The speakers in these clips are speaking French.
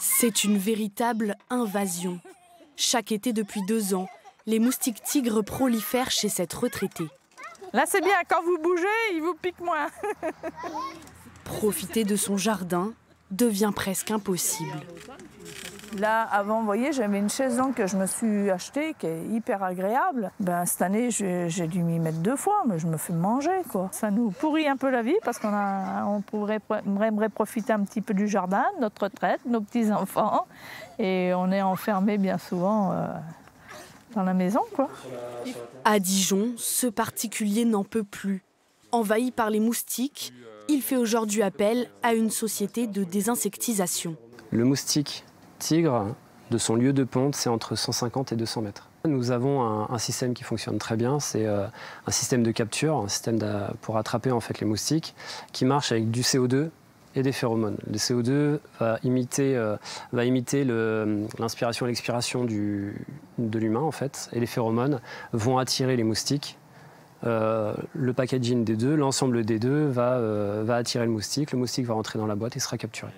C'est une véritable invasion. Chaque été depuis 2 ans, les moustiques tigres prolifèrent chez cette retraitée. Là, c'est bien, quand vous bougez, ils vous piquent moins. Profiter de son jardin devient presque impossible. Là, avant, vous voyez, j'avais une chaise longue que je me suis achetée, qui est hyper agréable. Cette année, j'ai dû m'y mettre 2 fois, mais je me fais manger, quoi. Ça nous pourrit un peu la vie parce on aimerait profiter un petit peu du jardin, de notre retraite, nos petits-enfants. Et on est enfermés bien souvent dans la maison, quoi. À Dijon, ce particulier n'en peut plus. Envahi par les moustiques, il fait aujourd'hui appel à une société de désinsectisation. Le moustique tigre, de son lieu de ponte, c'est entre 150 et 200 mètres. Nous avons un système qui fonctionne très bien, c'est un système de capture, un système pour attraper en fait les moustiques, qui marche avec du CO2 et des phéromones. Le CO2 va imiter l'inspiration et l'expiration de l'humain en fait, et les phéromones vont attirer les moustiques. Le packaging des deux, l'ensemble des deux va attirer le moustique va rentrer dans la boîte et sera capturé.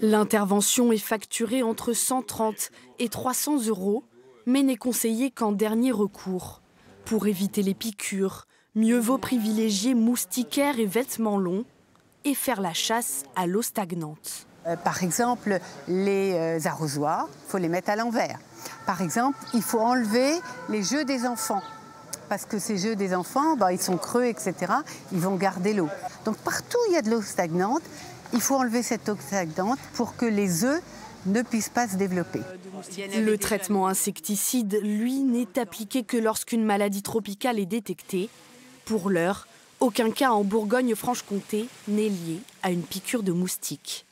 L'intervention est facturée entre 130 et 300 €, mais n'est conseillée qu'en dernier recours. Pour éviter les piqûres, mieux vaut privilégier moustiquaires et vêtements longs et faire la chasse à l'eau stagnante. Par exemple, les arrosoirs, il faut les mettre à l'envers. Par exemple, il faut enlever les jeux des enfants. Parce que ces jeux des enfants, ils sont creux, etc. Ils vont garder l'eau. Donc partout où il y a de l'eau stagnante, il faut enlever cette eau stagnante pour que les œufs ne puissent pas se développer. Le traitement insecticide, lui, n'est appliqué que lorsqu'une maladie tropicale est détectée. Pour l'heure, aucun cas en Bourgogne-Franche-Comté n'est lié à une piqûre de moustique.